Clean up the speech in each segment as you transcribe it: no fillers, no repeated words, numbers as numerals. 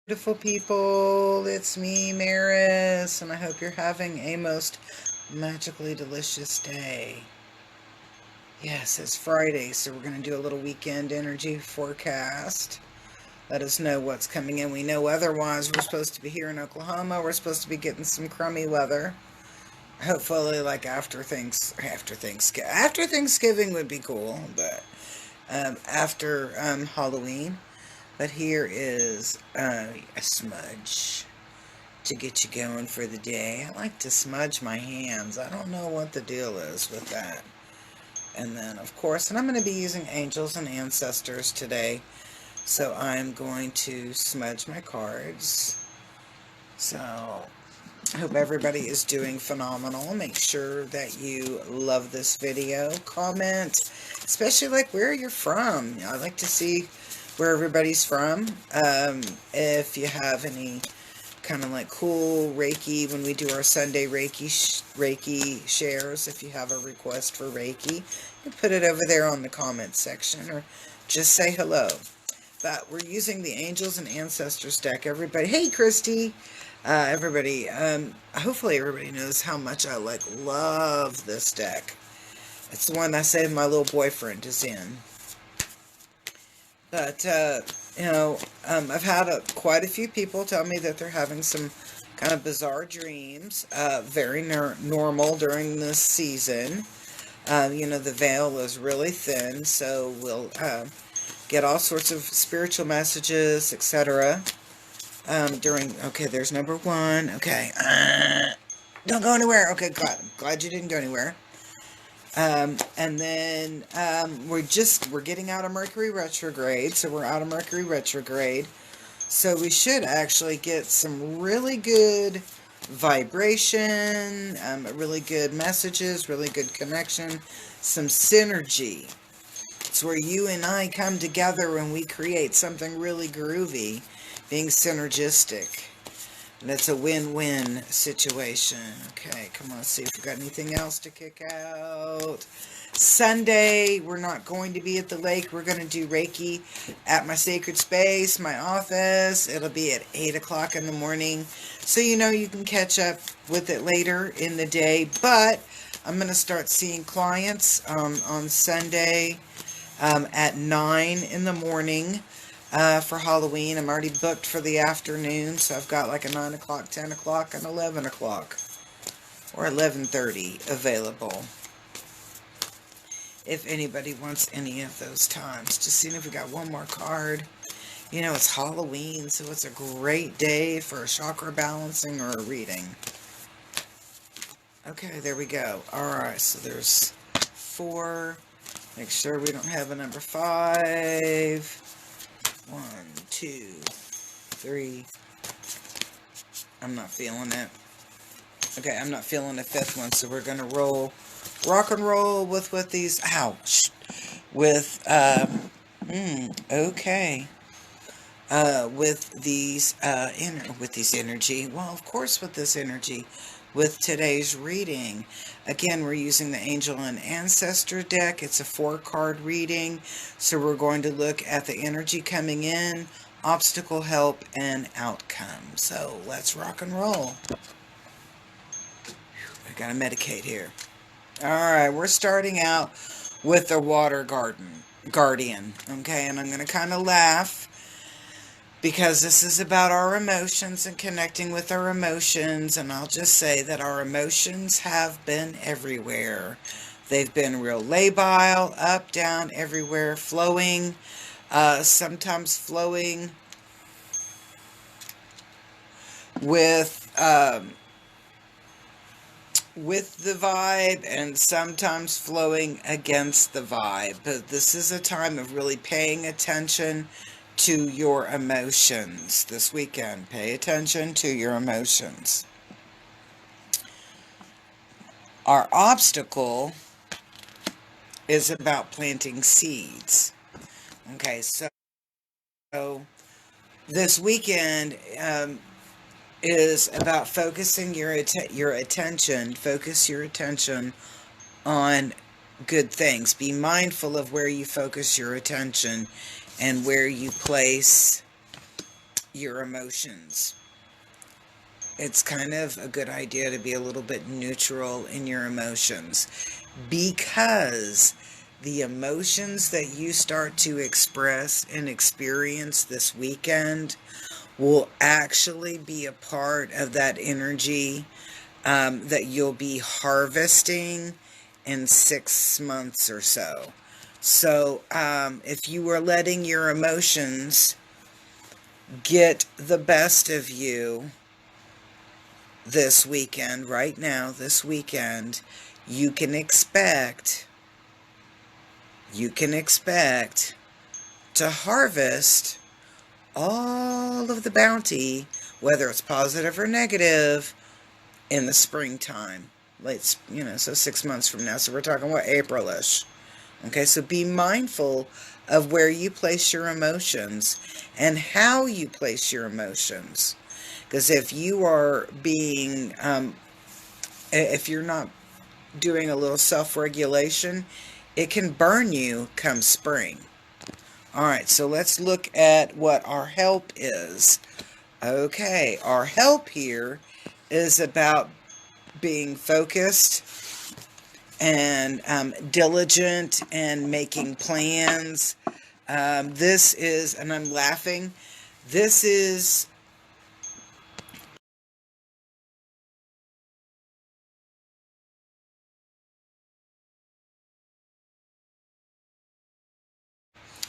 Beautiful people, it's me, Maris, and I hope you're having a most magically delicious day. Yes, it's Friday, so we're going to do a little weekend energy forecast. Let us know what's coming in. We know weather-wise, we're supposed to be here in Oklahoma. We're supposed to be getting some crummy weather. Hopefully, like after Thanksgiving would be cool, but after Halloween. But here is a smudge to get you going for the day. I like to smudge my hands. I don't know what the deal is with that. And then, of course, and I'm going to be using angels and ancestors today. So I'm going to smudge my cards. So I hope everybody is doing phenomenal. Make sure that you love this video. Comment, especially like where you're from. I like to see where everybody's from. If you have any kind of like cool Reiki, when we do our Sunday Reiki shares, if you have a request for Reiki, you put it over there on the comment section or just say hello. But we're using the Angels and Ancestors deck. Everybody, hey Christy, everybody, hopefully everybody knows how much I love this deck. It's the one I say my little boyfriend is in. But, I've had quite a few people tell me that they're having some kind of bizarre dreams, very normal during this season. The veil is really thin, so we'll get all sorts of spiritual messages, etc. Okay, there's number one. Okay, don't go anywhere. Okay, glad you didn't go anywhere. And then we're getting out of Mercury retrograde, so we're out of Mercury retrograde. So we should actually get some really good vibration, really good messages, really good connection, some synergy. It's where you and I come together and we create something really groovy, being synergistic. And it's a win-win situation. Okay, come on, let's see if we got anything else to kick out. Sunday, we're not going to be at the lake. We're going to do Reiki at my sacred space, my office. It'll be at 8 o'clock in the morning. So you can catch up with it later in the day. But I'm going to start seeing clients on Sunday at 9 in the morning. For Halloween. I'm already booked for the afternoon, so I've got like a 9 o'clock, 10 o'clock, and 11 o'clock, or 11:30 available. If anybody wants any of those times. Just seeing if we got one more card. It's Halloween, so it's a great day for a chakra balancing or a reading. Okay, there we go. Alright, so there's 4. Make sure we don't have a number 5. 1, 2, 3. I'm not feeling it. Okay, I'm not feeling the 5th one, so we're gonna rock and roll with these. Ouch. With okay. With these energy. Well, of course, with this energy. With today's reading, again, we're using the Angel and Ancestor deck. It's a 4-card reading, so we're going to look at the energy coming in, obstacle, help, and outcome. So let's rock and roll. I gotta medicate here. Alright, we're starting out with the Water Guardian. Okay, and I'm gonna kind of laugh, because this is about our emotions and connecting with our emotions. And I'll just say that our emotions have been everywhere. They've been real labile, up, down, everywhere, flowing, sometimes flowing with the vibe, and sometimes flowing against the vibe. But this is a time of really paying attention to your emotions this weekend. Pay attention to your emotions. Our obstacle is about planting seeds. Okay, so this weekend is about focusing your attention. Focus your attention on good things. Be mindful of where you focus your attention and where you place your emotions. It's kind of a good idea to be a little bit neutral in your emotions, because the emotions that you start to express and experience this weekend will actually be a part of that energy that you'll be harvesting in 6 months or so. So, if you are letting your emotions get the best of you this weekend, right now, this weekend, you can expect, you can expect to harvest all of the bounty, whether it's positive or negative, in the springtime. Late, so 6 months from now. So we're talking what, Aprilish. Okay, so be mindful of where you place your emotions and how you place your emotions. Because if you are being, if you're not doing a little self-regulation, it can burn you come spring. All right, so let's look at what our help is. Okay, our help here is about being focused and diligent and making plans. This is, and I'm laughing, this is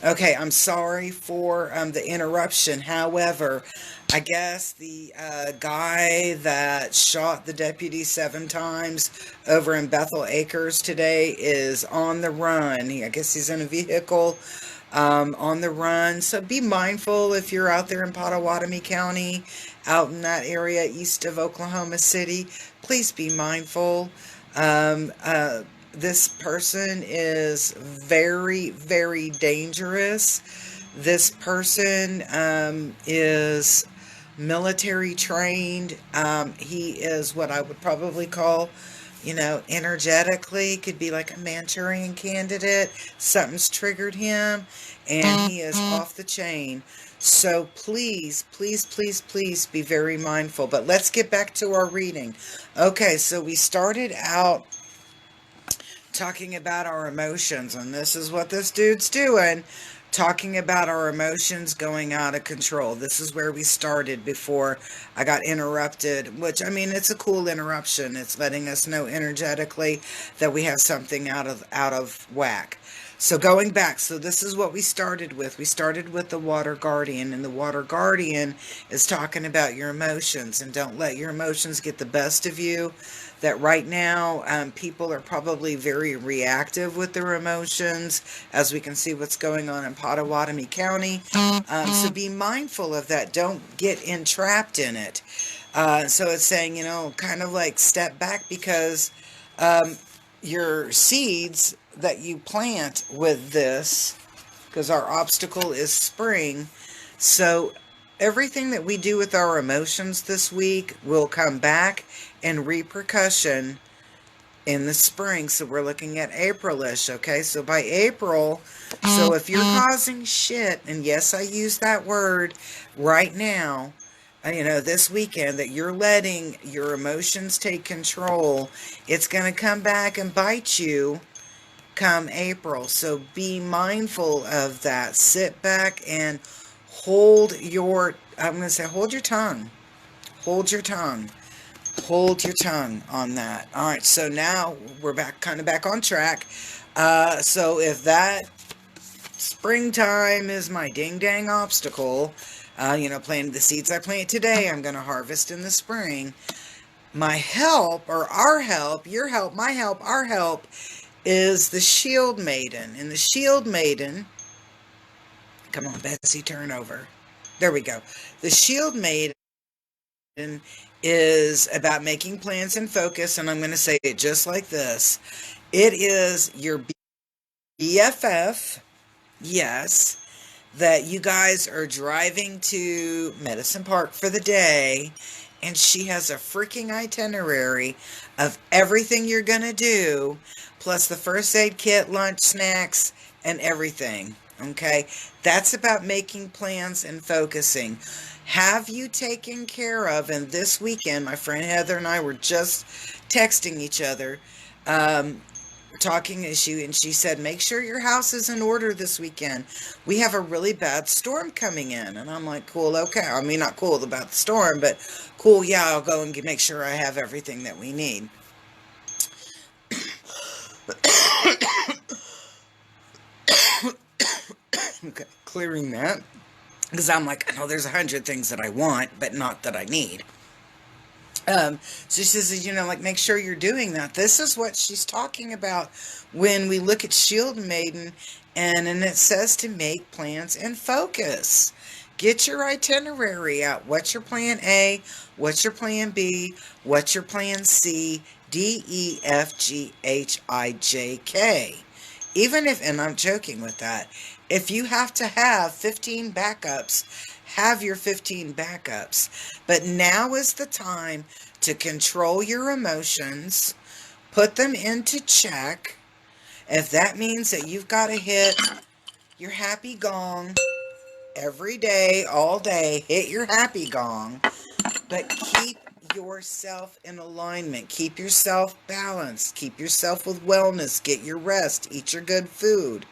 okay. I'm sorry for the interruption. However, I guess the guy that shot the deputy 7 times over in Bethel Acres today is on the run. I guess he's in a vehicle on the run. So be mindful if you're out there in Pottawatomie County, out in that area east of Oklahoma City. Please be mindful. Um, uh, this person is very, very dangerous. This person is military trained. He is what I would probably call, energetically, could be like a Manchurian candidate. Something's triggered him and he is off the chain. So please, please, please, please be very mindful. But let's get back to our reading. Okay, so we started out talking about our emotions, and this is what this dude's doing, talking about our emotions going out of control. This is where we started before I got interrupted, which, I mean, it's a cool interruption. It's letting us know energetically that we have something out of whack. So going back, so this is what we started with. We started with the Water Guardian, and the Water Guardian is talking about your emotions, and don't let your emotions get the best of you. That right now, people are probably very reactive with their emotions, as we can see what's going on in Pottawatomie County. So be mindful of that. Don't get entrapped in it. So it's saying, kind of like step back, because your seeds that you plant with this, because our obstacle is spring. So everything that we do with our emotions this week will come back in repercussion in the spring. So we're looking at Aprilish, okay? So by April, so if you're causing shit, and yes, I use that word right now, this weekend, that you're letting your emotions take control, it's going to come back and bite you come April. So be mindful of that. Sit back and I'm going to say, hold your tongue. Hold your tongue. Hold your tongue on that. All right, so now we're kind of back on track. So if that springtime is my ding-dang obstacle, planting the seeds I plant today, I'm going to harvest in the spring. My help, or our help, your help, my help, our help, is the Shield Maiden. And the Shield Maiden, come on, Betsy, turn over. There we go. The Shield Maiden is about making plans and focus, and I'm going to say it just like this. It is your BFF, yes, that you guys are driving to Medicine Park for the day, and she has a freaking itinerary of everything you're going to do, plus the first aid kit, lunch, snacks, and everything. Okay? That's about making plans and focusing. Have you taken care of, and this weekend, my friend Heather and I were just texting each other, talking issue, and she said, make sure your house is in order this weekend. We have a really bad storm coming in. And I'm like, cool, okay. I mean, not cool about the storm, but cool, yeah, I'll go and make sure I have everything that we need. Okay, clearing that. Because I'm like, I know there's 100 things that I want, but not that I need. So she says, like, make sure you're doing that. This is what she's talking about when we look at Shield Maiden, and it says to make plans and focus. Get your itinerary out. What's your plan A? What's your plan B? What's your plan C? D, E, F, G, H, I, J, K. Even if, and I'm joking with that, if you have to have 15 backups, have your 15 backups. But now is the time to control your emotions, put them into check. If that means that you've got to hit your happy gong every day, all day, hit your happy gong, but keep yourself in alignment. Keep yourself balanced. Keep yourself with wellness. Get your rest. Eat your good food.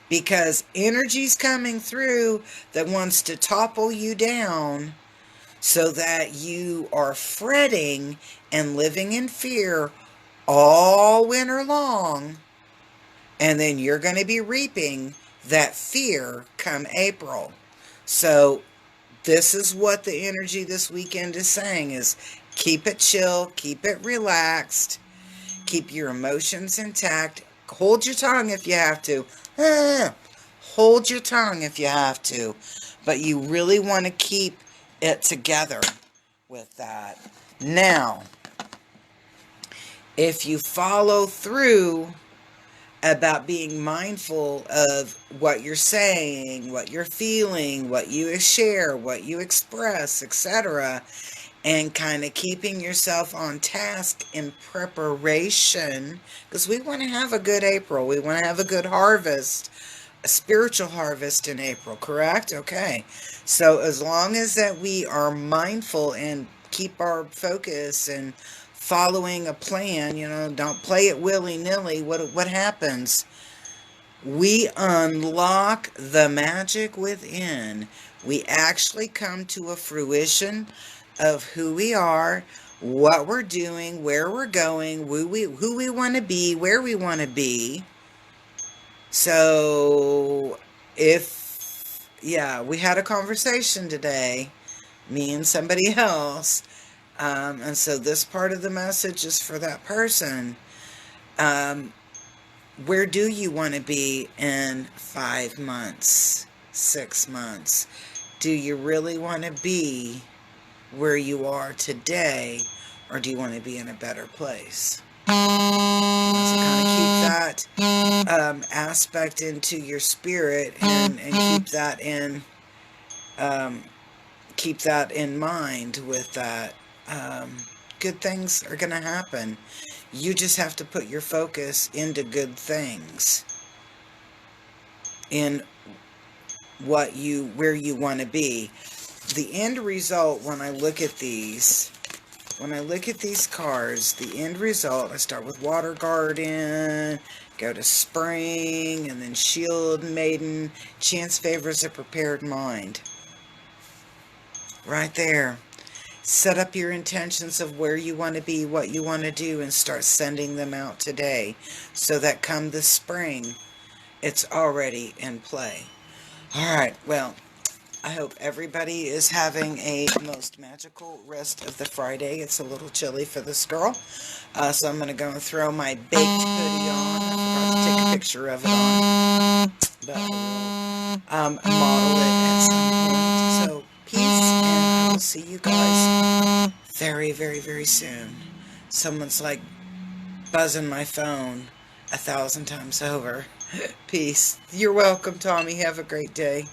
Because energy's coming through that wants to topple you down so that you are fretting and living in fear all winter long. And then you're going to be reaping that fear come April. So this is what the energy this weekend is saying is keep it chill, keep it relaxed, keep your emotions intact. Hold your tongue if you have to. Hold your tongue if you have to. But you really want to keep it together with that. Now, if you follow through about being mindful of what you're saying, what you're feeling, what you share, what you express, etc., and kind of keeping yourself on task in preparation, because we want to have a good April. We want to have a good harvest, a spiritual harvest in April, correct? Okay. So as long as that we are mindful and keep our focus and following a plan, don't play it willy-nilly, what happens? We unlock the magic within. We actually come to a fruition of who we are, what we're doing, where we're going, who we want to be, where we want to be. So we had a conversation today, me and somebody else, and so this part of the message is for that person. Where do you want to be in 5 months, 6 months? Do you really want to be where you are today, or do you want to be in a better place? So kind of keep that aspect into your spirit, and keep that in mind with that. Good things are going to happen. You just have to put your focus into good things, in where you want to be. The end result, when I look at these cards, the end result, I start with Water Garden, go to Spring, and then Shield Maiden. Chance favors a prepared mind. Right there. Set up your intentions of where you want to be, what you want to do, and start sending them out today, so that come the spring, it's already in play. All right, well, I hope everybody is having a most magical rest of the Friday. It's a little chilly for this girl, so I'm going to go and throw my baked hoodie on. I forgot to take a picture of it on, but I will model it at some point. So peace, and I will see you guys very, very, very soon. Someone's like buzzing my phone 1,000 times over. Peace. You're welcome, Tommy. Have a great day.